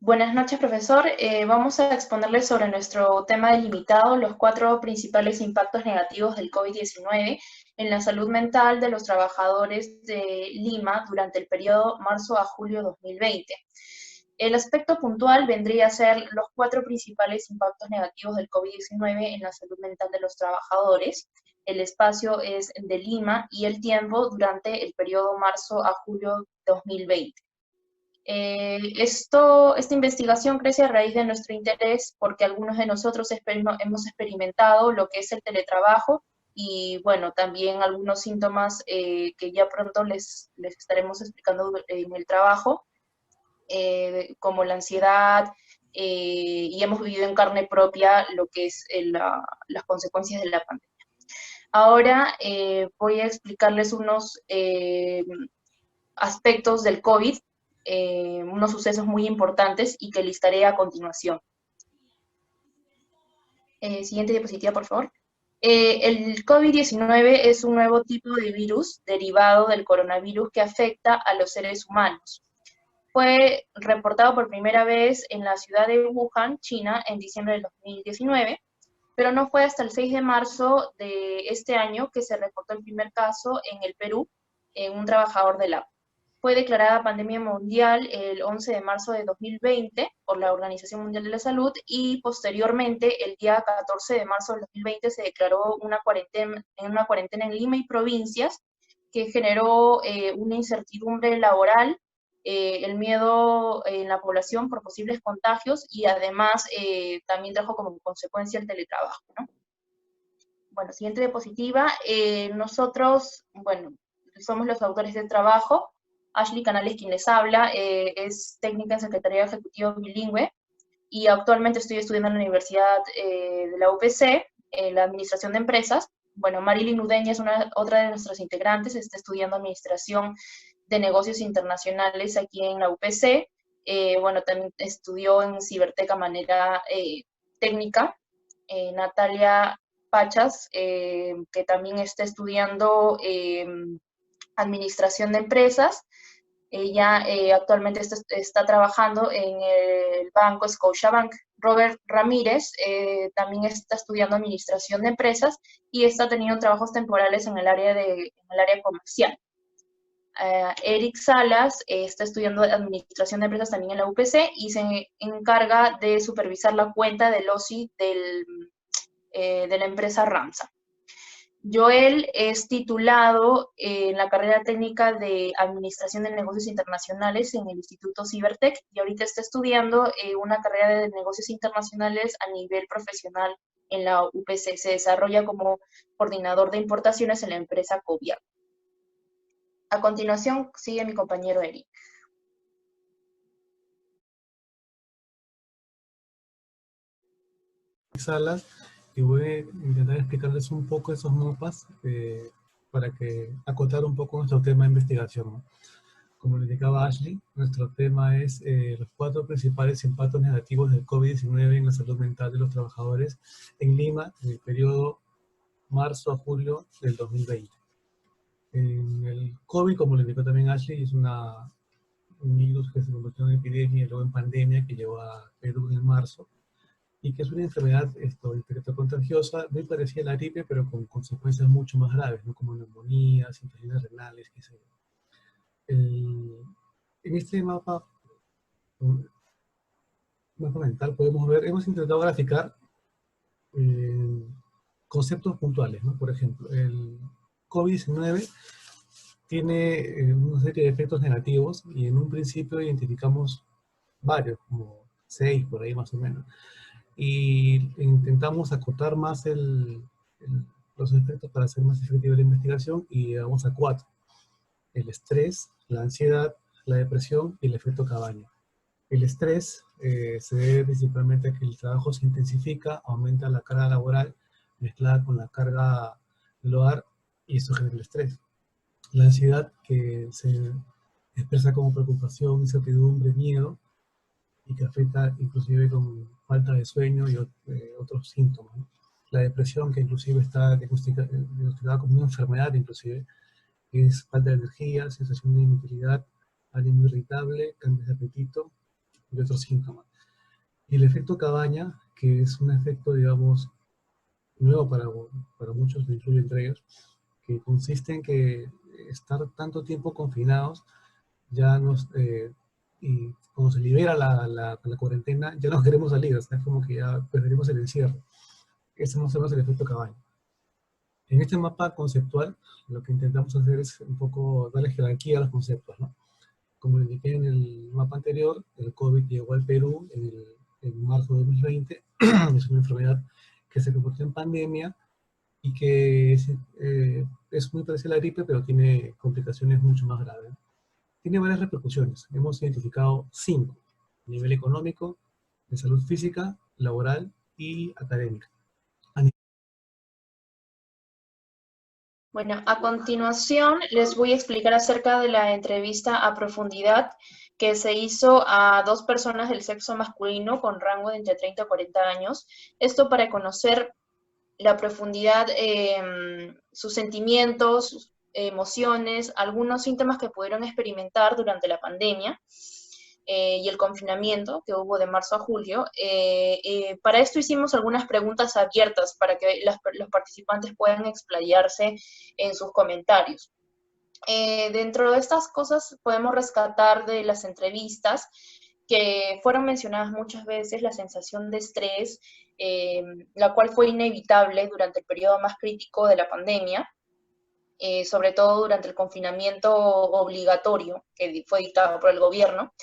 Buenas noches, profesor. Vamos a exponerles sobre nuestro tema delimitado, los 4 principales impactos negativos del COVID-19 en la salud mental de los trabajadores de Lima durante el periodo marzo a julio 2020. El aspecto puntual vendría a ser los 4 principales impactos negativos del COVID-19 en la salud mental de los trabajadores. El espacio es de Lima y el tiempo durante el periodo marzo a julio 2020. Esta investigación crece a raíz de nuestro interés porque algunos de nosotros hemos experimentado lo que es el teletrabajo y, bueno, también algunos síntomas que ya pronto les estaremos explicando en el trabajo, como la ansiedad, y hemos vivido en carne propia lo que es las consecuencias de la pandemia. Ahora voy a explicarles unos aspectos del COVID, unos sucesos muy importantes y que listaré a continuación. Siguiente diapositiva, por favor. El COVID-19 es un nuevo tipo de virus derivado del coronavirus que afecta a los seres humanos. Fue reportado por primera vez en la ciudad de Wuhan, China, en diciembre del 2019, pero no fue hasta el 6 de marzo de este año que se reportó el primer caso en el Perú, en un trabajador del agua. Fue declarada pandemia mundial el 11 de marzo de 2020 por la Organización Mundial de la Salud y posteriormente, el día 14 de marzo del 2020, se declaró una cuarentena en Lima y provincias que generó una incertidumbre laboral, el miedo en la población por posibles contagios y además también trajo como consecuencia el teletrabajo, ¿no? Bueno, siguiente diapositiva. Nosotros, bueno, somos los autores del trabajo. Ashley Canales, quien les habla, es técnica en Secretaría Ejecutiva Bilingüe y actualmente estoy estudiando en la Universidad de la UPC, en la Administración de Empresas. Bueno, Marilyn Udeña es otra de nuestras integrantes, está estudiando Administración de Negocios Internacionales aquí en la UPC. Bueno, también estudió en Ciberteca manera técnica. Natalia Pachas, que también está estudiando Administración de Empresas. Ella actualmente está trabajando en el banco Scotiabank. Robert Ramírez también está estudiando Administración de Empresas y está teniendo trabajos temporales en el área comercial. Eric Salas está estudiando Administración de Empresas también en la UPC y se encarga de supervisar la cuenta del OSI de la empresa Ramsa. Joel es titulado en la carrera técnica de Administración de Negocios Internacionales en el Instituto Cibertec y ahorita está estudiando una carrera de Negocios Internacionales a nivel profesional en la UPC. Se desarrolla como coordinador de importaciones en la empresa Coviar. A continuación sigue mi compañero Eric. Salas, y voy a intentar explicarles un poco esos mapas para que acotar un poco nuestro tema de investigación, ¿no? Como le indicaba Ashley, nuestro tema es los 4 principales impactos negativos del COVID-19 en la salud mental de los trabajadores en Lima en el periodo marzo a julio del 2020. El COVID, como le indicó también Ashley, es un virus que se convirtió en epidemia y luego en pandemia que llegó a Perú en marzo, y que es una enfermedad contagiosa muy parecida a la gripe, pero con consecuencias mucho más graves, ¿no? Como neumonías, infecciones renales, qué sé yo. En este mapa mental podemos ver, hemos intentado graficar conceptos puntuales, ¿no? Por ejemplo, el COVID-19 tiene una serie de efectos negativos y en un principio identificamos varios, como 6 por ahí más o menos. Y intentamos acotar más los efectos para hacer más efectiva la investigación y llegamos a 4. El estrés, la ansiedad, la depresión y el efecto cabaña. El estrés se debe principalmente a que el trabajo se intensifica, aumenta la carga laboral mezclada con la carga del hogar y eso genera el estrés. La ansiedad, que se expresa como preocupación, incertidumbre, miedo, y que afecta inclusive con falta de sueño y otros síntomas, ¿no? La depresión, que inclusive está diagnosticada como una enfermedad, inclusive, que es falta de energía, sensación de inutilidad, ánimo irritable, cambios de apetito, y otros síntomas. Y el efecto cabaña, que es un efecto, digamos, nuevo para muchos, me incluyo entre ellos, que consiste en que estar tanto tiempo confinados ya nos, y cuando se libera la cuarentena, ya no queremos salir, o sea, es como que ya preferimos el encierro. Ese más o menos el efecto cabaña. En este mapa conceptual, lo que intentamos hacer es un poco darle jerarquía a los conceptos, ¿no? Como lo indiqué en el mapa anterior, el COVID llegó al Perú en marzo de 2020, es una enfermedad que se convirtió en pandemia y que es muy parecida a la gripe, pero tiene complicaciones mucho más graves. Tiene varias repercusiones. Hemos identificado 5: a nivel económico, de salud física, laboral y académica. Bueno, a continuación les voy a explicar acerca de la entrevista a profundidad que se hizo a 2 personas del sexo masculino con rango de entre 30 a 40 años. Esto para conocer la profundidad, sus sentimientos, sus emociones, algunos síntomas que pudieron experimentar durante la pandemia y el confinamiento que hubo de marzo a julio. Para esto hicimos algunas preguntas abiertas para que los participantes puedan explayarse en sus comentarios. Dentro de estas cosas podemos rescatar de las entrevistas que fueron mencionadas muchas veces la sensación de estrés, la cual fue inevitable durante el periodo más crítico de la pandemia, sobre todo durante el confinamiento obligatorio que fue dictado por el gobierno.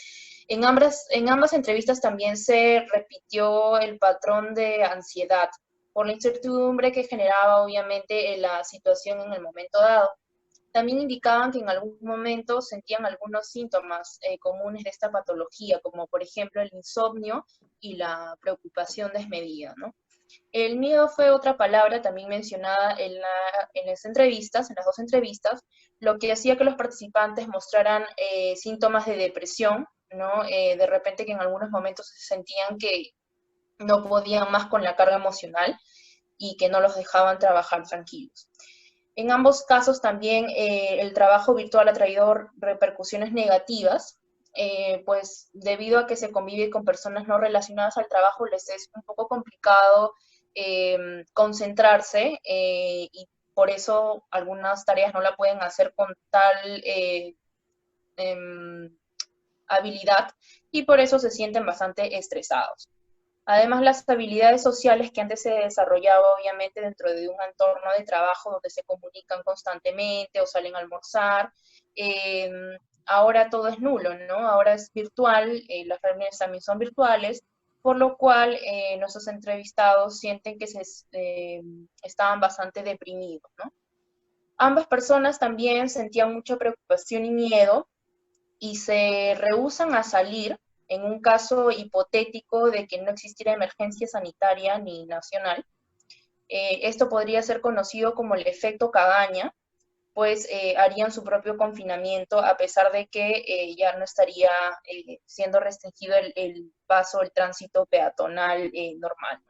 En ambas entrevistas también se repitió el patrón de ansiedad por la incertidumbre que generaba obviamente la situación en el momento dado. También indicaban que en algún momento sentían algunos síntomas comunes de esta patología, como por ejemplo el insomnio y la preocupación desmedida, ¿no? El miedo fue otra palabra también mencionada en las entrevistas, en las 2 entrevistas, lo que hacía que los participantes mostraran síntomas de depresión, ¿no? De repente que en algunos momentos se sentían que no podían más con la carga emocional y que no los dejaban trabajar tranquilos. En ambos casos también el trabajo virtual ha traído repercusiones negativas, pues debido a que se convive con personas no relacionadas al trabajo, les es un poco complicado concentrarse y por eso algunas tareas no la pueden hacer con tal habilidad y por eso se sienten bastante estresados. Además, las habilidades sociales que antes se desarrollaba obviamente dentro de un entorno de trabajo donde se comunican constantemente o salen a almorzar, eh, ahora todo es nulo, ¿no? Ahora es virtual, las reuniones también son virtuales, por lo cual nuestros entrevistados sienten que estaban bastante deprimidos, ¿no? Ambas personas también sentían mucha preocupación y miedo y se rehúsan a salir en un caso hipotético de que no existiera emergencia sanitaria ni nacional. Esto podría ser conocido como el efecto Cagaña, pues harían su propio confinamiento a pesar de que ya no estaría siendo restringido el paso, el tránsito peatonal normal.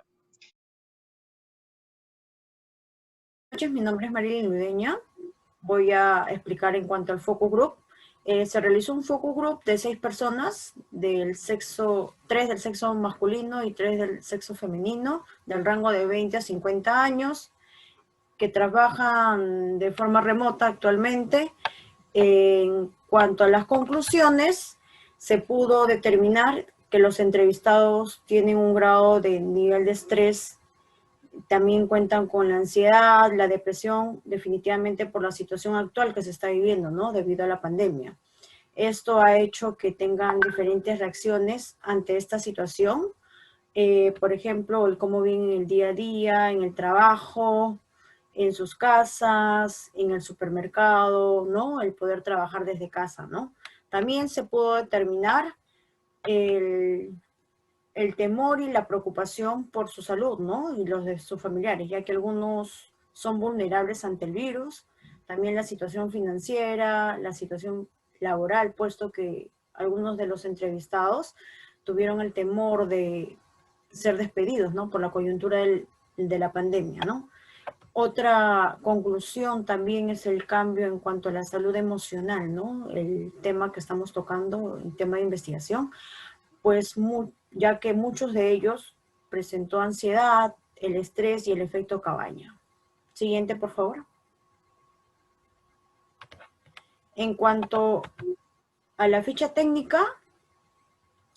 Buenas noches, mi nombre es Marilyn Ludeña. Voy a explicar en cuanto al focus group. Se realizó un focus group de 6 personas, 3 del sexo masculino y 3 del sexo femenino, del rango de 20 a 50 años, que trabajan de forma remota actualmente. En cuanto a las conclusiones, se pudo determinar que los entrevistados tienen un grado de nivel de estrés, también cuentan con la ansiedad, la depresión, definitivamente por la situación actual que se está viviendo, ¿no? Debido a la pandemia. Esto ha hecho que tengan diferentes reacciones ante esta situación. Por ejemplo, el cómo viven el día a día, en el trabajo, en sus casas, en el supermercado, ¿no? El poder trabajar desde casa, ¿no? También se pudo determinar el temor y la preocupación por su salud, ¿no? Y los de sus familiares, ya que algunos son vulnerables ante el virus. También la situación financiera, la situación laboral, puesto que algunos de los entrevistados tuvieron el temor de ser despedidos, ¿no? Por la coyuntura de la pandemia, ¿no? Otra conclusión también es el cambio en cuanto a la salud emocional, ¿no? El tema que estamos tocando, el tema de investigación. pues ya que muchos de ellos presentó ansiedad, el estrés y el efecto cabaña. Siguiente, por favor. En cuanto a la ficha técnica,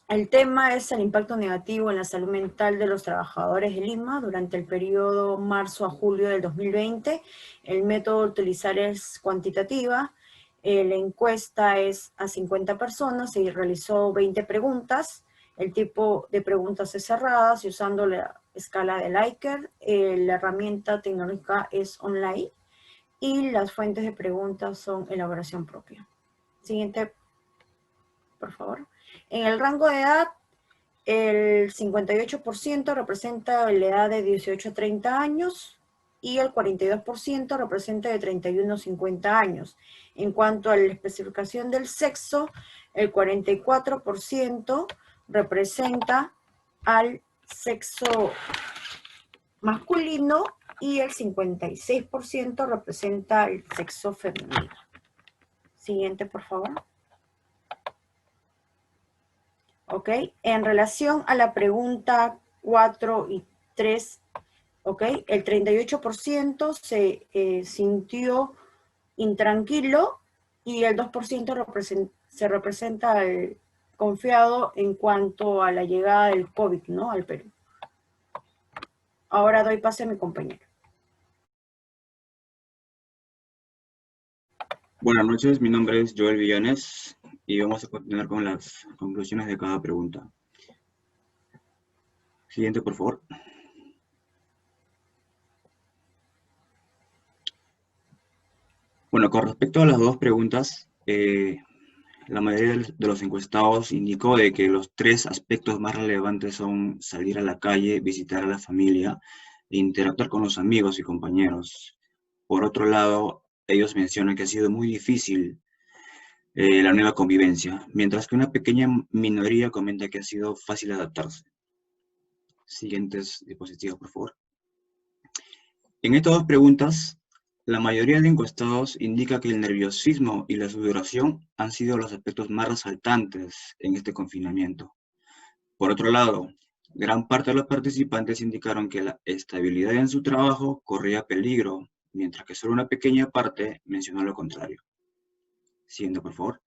el tema es el impacto negativo en la salud mental de los trabajadores de Lima durante el periodo marzo a julio del 2020. El método a utilizar es cuantitativa. La encuesta es a 50 personas, se realizó 20 preguntas. El tipo de preguntas es cerradas y usando la escala de Likert. La herramienta tecnológica es online y las fuentes de preguntas son elaboración propia. Siguiente, por favor. En el rango de edad, el 58% representa la edad de 18 a 30 años y el 42% representa de 31 a 50 años. En cuanto a la especificación del sexo, el 44% representa al sexo masculino y el 56% representa al sexo femenino. Siguiente, por favor. ¿Ok? En relación a la pregunta 4 y 3, ¿ok? El 38% se sintió intranquilo y el 2% se representa al confiado en cuanto a la llegada del COVID, ¿no? Al Perú. Ahora doy pase a mi compañero. Buenas noches, mi nombre es Joel Villanes y vamos a continuar con las conclusiones de cada pregunta. Siguiente, por favor. Bueno, con respecto a las dos preguntas, la mayoría de los encuestados indicó de que los tres aspectos más relevantes son salir a la calle, visitar a la familia e interactuar con los amigos y compañeros. Por otro lado, ellos mencionan que ha sido muy difícil la nueva convivencia, mientras que una pequeña minoría comenta que ha sido fácil adaptarse. Siguientes diapositivas, por favor. En estas dos preguntas, la mayoría de encuestados indica que el nerviosismo y la sudoración han sido los aspectos más resaltantes en este confinamiento. Por otro lado, gran parte de los participantes indicaron que la estabilidad en su trabajo corría peligro, mientras que solo una pequeña parte mencionó lo contrario. Siguiente, por favor.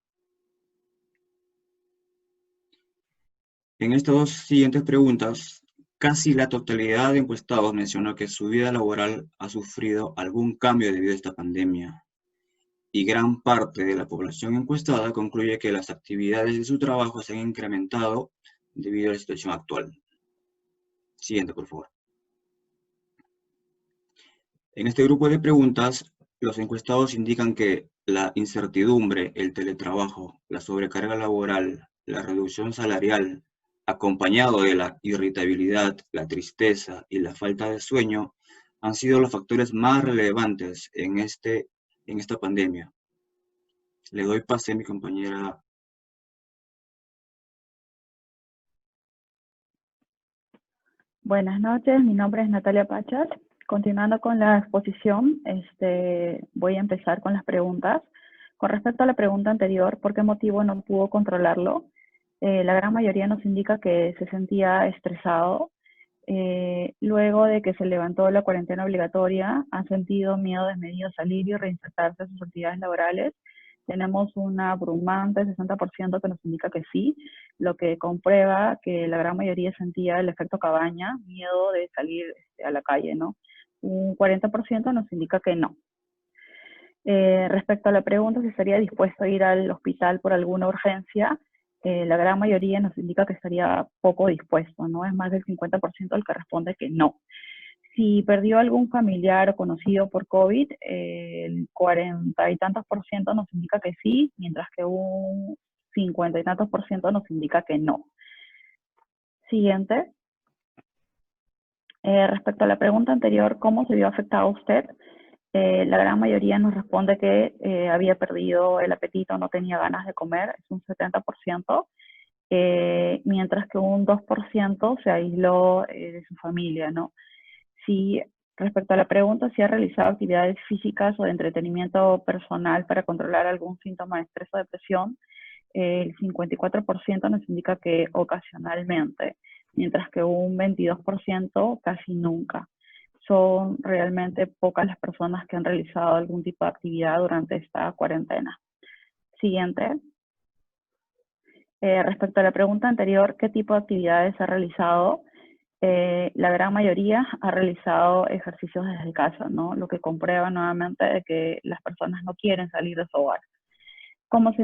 En estas dos siguientes preguntas, casi la totalidad de encuestados mencionó que su vida laboral ha sufrido algún cambio debido a esta pandemia. Y gran parte de la población encuestada concluye que las actividades de su trabajo se han incrementado debido a la situación actual. Siguiente, por favor. En este grupo de preguntas, los encuestados indican que la incertidumbre, el teletrabajo, la sobrecarga laboral, la reducción salarial, acompañado de la irritabilidad, la tristeza y la falta de sueño, han sido los factores más relevantes en esta pandemia. Le doy pase a mi compañera. Buenas noches, mi nombre es Natalia Pachas. Continuando con la exposición, voy a empezar con las preguntas. Con respecto a la pregunta anterior, ¿por qué motivo no pudo controlarlo? La gran mayoría nos indica que se sentía estresado. Luego de que se levantó la cuarentena obligatoria, han sentido miedo desmedido a salir y reinsertarse a sus actividades laborales. Tenemos un abrumante 60% que nos indica que sí, lo que comprueba que la gran mayoría sentía el efecto cabaña, miedo de salir a la calle, ¿no? Un 40% nos indica que no. Respecto a la pregunta si estaría dispuesto a ir al hospital por alguna urgencia, la gran mayoría nos indica que estaría poco dispuesto, ¿no? Es más del 50% el que responde que no. Si perdió algún familiar o conocido por COVID, el 40 y tantos por ciento nos indica que sí, mientras que un 50 y tantos por ciento nos indica que no. Siguiente. Respecto a la pregunta anterior, ¿cómo se vio afectado usted? La gran mayoría nos responde que había perdido el apetito, no tenía ganas de comer, es un 70%, mientras que un 2% se aisló de su familia, ¿no? Si, respecto a la pregunta, si ha realizado actividades físicas o de entretenimiento personal para controlar algún síntoma de estrés o depresión, el 54% nos indica que ocasionalmente, mientras que un 22% casi nunca. Son realmente pocas las personas que han realizado algún tipo de actividad durante esta cuarentena. Siguiente. Respecto a la pregunta anterior, ¿qué tipo de actividades ha realizado? La gran mayoría ha realizado ejercicios desde casa, ¿no? Lo que comprueba nuevamente de que las personas no quieren salir de su hogar. ¿Cómo te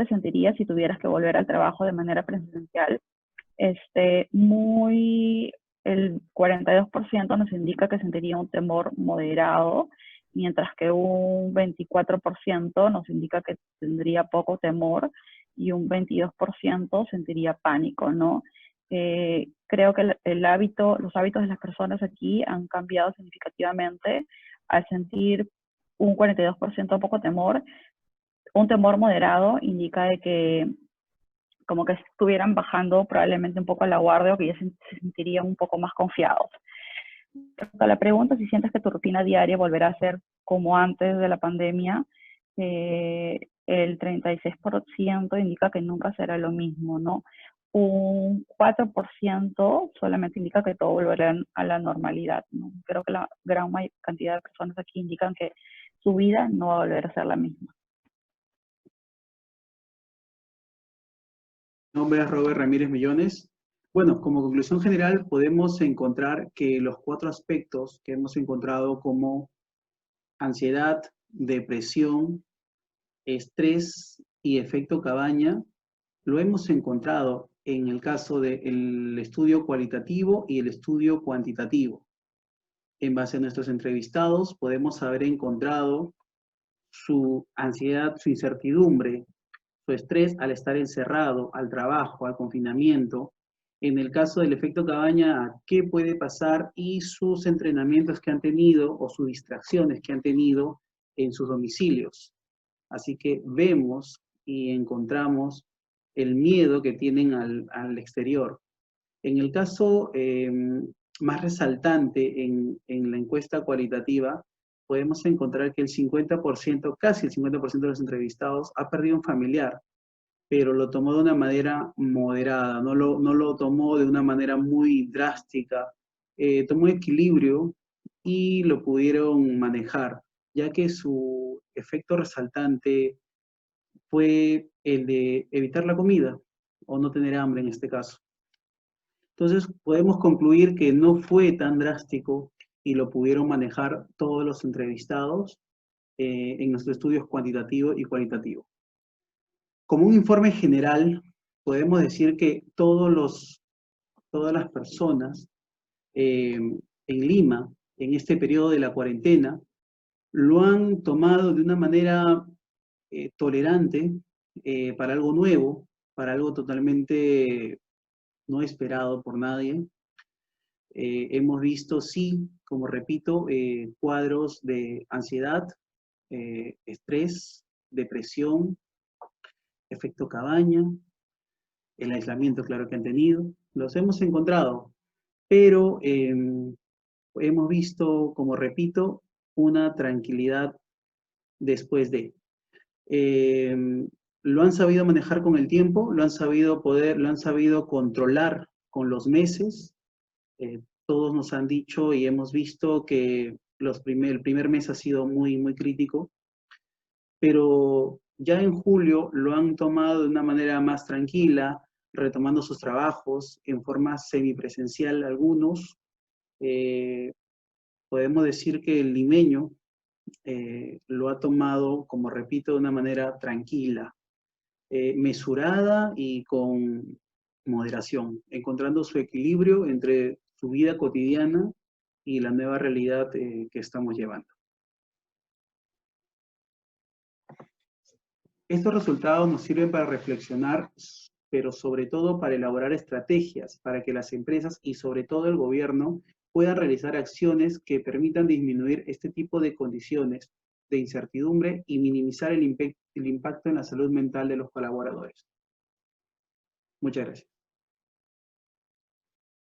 sentirías si tuvieras que volver al trabajo de manera presencial? El 42% nos indica que sentiría un temor moderado, mientras que un 24% nos indica que tendría poco temor y un 22% sentiría pánico, ¿no? Creo que los hábitos de las personas aquí han cambiado significativamente al sentir un 42% poco temor. Un temor moderado indica de que como que estuvieran bajando probablemente un poco la guardia o que ya se sentirían un poco más confiados. Respecto a la pregunta, si sientes que tu rutina diaria volverá a ser como antes de la pandemia, el 36% indica que nunca será lo mismo, ¿no? Un 4% solamente indica que todo volverá a la normalidad, ¿no? Creo que la gran cantidad de personas aquí indican que su vida no va a volver a ser la misma. Mi nombre es Robert Ramírez Millones. Bueno, como conclusión general podemos encontrar que los 4 aspectos que hemos encontrado como ansiedad, depresión, estrés y efecto cabaña, lo hemos encontrado en el caso del estudio cualitativo y el estudio cuantitativo. En base a nuestros entrevistados podemos haber encontrado su ansiedad, su incertidumbre, su estrés al estar encerrado, al trabajo, al confinamiento. En el caso del efecto cabaña, qué puede pasar y sus entrenamientos que han tenido o sus distracciones que han tenido en sus domicilios. Así que vemos y encontramos el miedo que tienen al exterior. En el caso más resaltante en la encuesta cualitativa, podemos encontrar que el 50%, casi el 50% de los entrevistados ha perdido un familiar, pero lo tomó de una manera moderada, no lo tomó de una manera muy drástica, tomó equilibrio y lo pudieron manejar, ya que su efecto resaltante fue el de evitar la comida o no tener hambre en este caso. Entonces podemos concluir que no fue tan drástico y lo pudieron manejar todos los entrevistados en nuestros estudios cuantitativo y cualitativo. Como un informe general, podemos decir que todas las personas en Lima, en este periodo de la cuarentena, lo han tomado de una manera tolerante para algo nuevo, para algo totalmente no esperado por nadie. Hemos visto, sí, como repito, cuadros de ansiedad, estrés, depresión, efecto cabaña, el aislamiento, claro que han tenido. Los hemos encontrado, pero hemos visto, como repito, una tranquilidad después de. Lo han sabido manejar con el tiempo, lo han sabido controlar con los meses. Todos nos han dicho y hemos visto que el primer mes ha sido muy, muy crítico, pero ya en julio lo han tomado de una manera más tranquila, retomando sus trabajos en forma semipresencial algunos. Podemos decir que el limeño lo ha tomado, como repito, de una manera tranquila, mesurada y con moderación, encontrando su equilibrio entre su vida cotidiana y la nueva realidad que estamos llevando. Estos resultados nos sirven para reflexionar, pero sobre todo para elaborar estrategias para que las empresas y sobre todo el gobierno puedan realizar acciones que permitan disminuir este tipo de condiciones de incertidumbre y minimizar el impacto en la salud mental de los colaboradores. Muchas gracias.